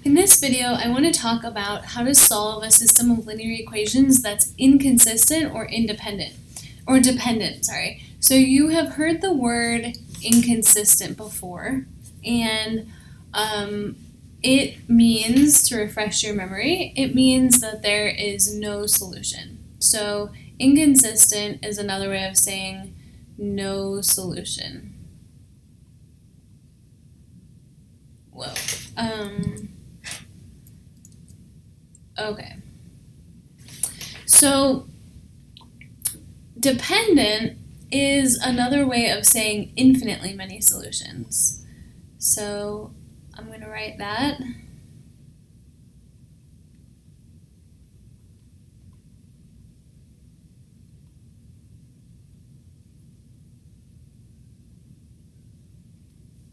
In this video, I want to talk about how to solve a system of linear equations that's inconsistent or independent, or dependent, sorry. So you have heard the word inconsistent before, and it means, to refresh your memory, it means that there is no solution. So inconsistent is another way of saying no solution. Whoa. Okay. So dependent is another way of saying infinitely many solutions. So I'm going to write that.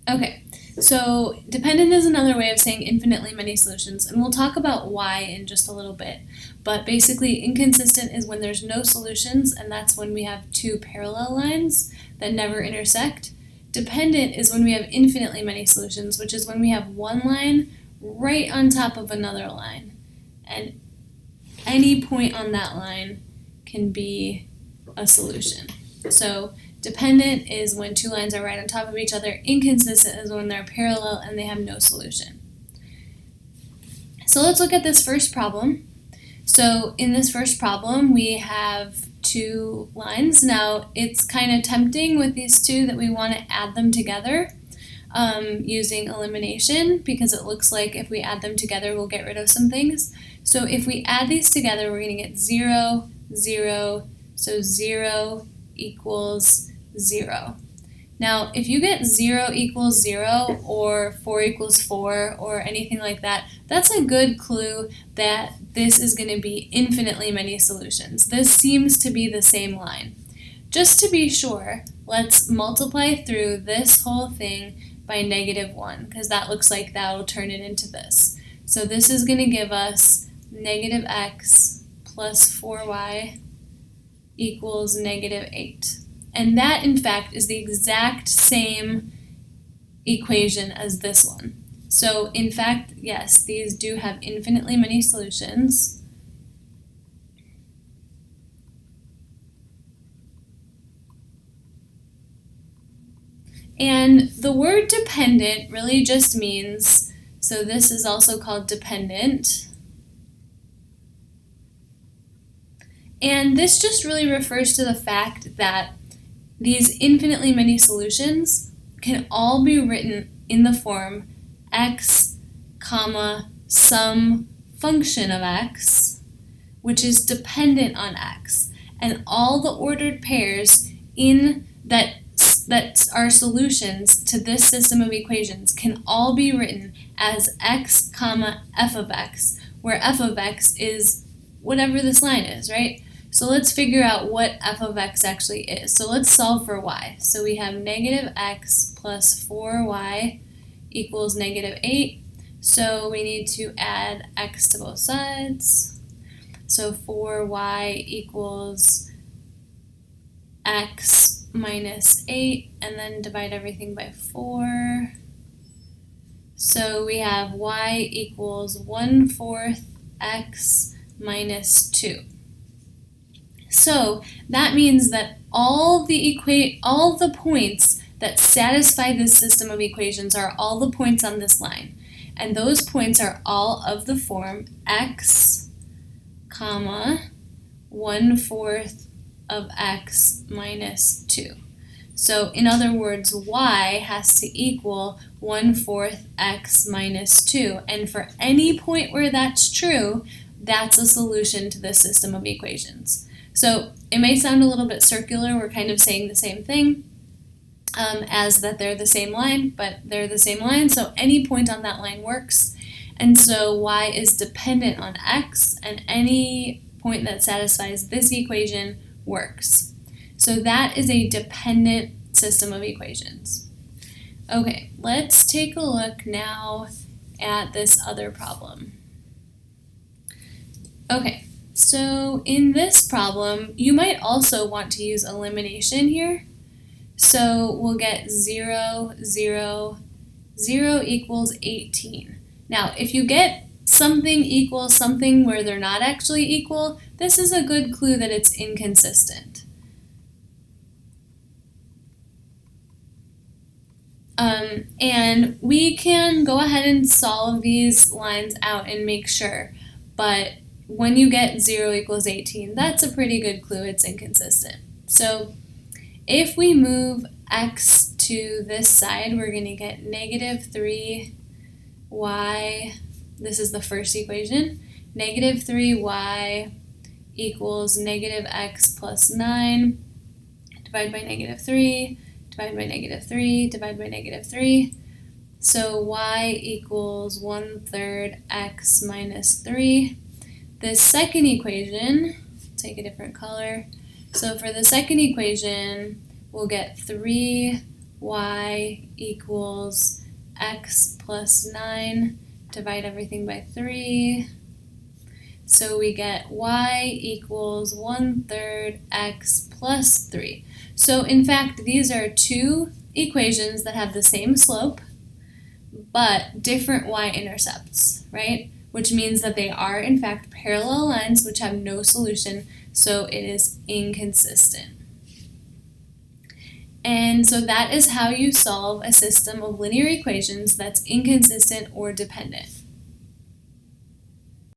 Okay, so dependent is another way of saying infinitely many solutions, and we'll talk about why in just a little bit. But basically, inconsistent is when there's no solutions, and that's when we have two parallel lines that never intersect. Dependent is when we have infinitely many solutions, which is when we have one line right on top of another line. And any point on that line can be a solution. So dependent is when two lines are right on top of each other. Inconsistent is when they're parallel and they have no solution. So let's look at this first problem. So in this first problem, we have two lines. Now, it's kind of tempting with these two that we want to add them together using elimination, because it looks like if we add them together, we'll get rid of some things. So if we add these together, we're going to get 0, 0, so 0 equals 0. Now, if you get 0 equals 0 or 4 equals 4 or anything like that, that's a good clue that this is going to be infinitely many solutions. This seems to be the same line. Just to be sure, let's multiply through this whole thing by -1, because that looks like that will turn it into this. So this is going to give us -x plus 4y equals -8. And that, in fact, is the exact same equation as this one. So, in fact, yes, these do have infinitely many solutions. And the word dependent really just means, so this is also called dependent. And this just really refers to the fact that these infinitely many solutions can all be written in the form x, comma, some function of x, which is dependent on x. And all the ordered pairs in that are solutions to this system of equations can all be written as x, comma, f of x, where f of x is whatever this line is, right? So let's figure out what f of x actually is. So let's solve for y. So we have -x plus 4y equals -8. So we need to add x to both sides. So 4y equals x minus 8, and then divide everything by 4. So we have y equals 1/4 x minus 2. So that means that all the points that satisfy this system of equations are all the points on this line. And those points are all of the form x, comma, 1/4 of x minus 2. So in other words, y has to equal 1/4 x minus 2. And for any point where that's true, that's a solution to this system of equations. So it may sound a little bit circular. We're kind of saying the same thing as that they're the same line, but they're the same line, so any point on that line works. And so y is dependent on x, and any point that satisfies this equation works. So that is a dependent system of equations. Okay, let's take a look now at this other problem. Okay. So in this problem, you might also want to use elimination here. So we'll get 0, 0, 0 equals 18. Now, if you get something equals something where they're not actually equal, this is a good clue that it's inconsistent. And we can go ahead and solve these lines out and make sure, but when you get 0 equals 18, that's a pretty good clue it's inconsistent. So if we move x to this side, we're going to get negative 3y, this is the first equation, negative 3y equals negative x plus 9, divide by negative 3, divide by negative 3, divide by negative 3. So y equals 1/3 x minus 3. This second equation, take a different color. So for the second equation, we'll get 3y equals x plus 9, divide everything by 3. So we get y equals 1/3 x plus 3. So in fact, these are two equations that have the same slope, but different y-intercepts, right? Which means that they are in fact parallel lines which have no solution, so it is inconsistent. And so that is how you solve a system of linear equations that's inconsistent or dependent.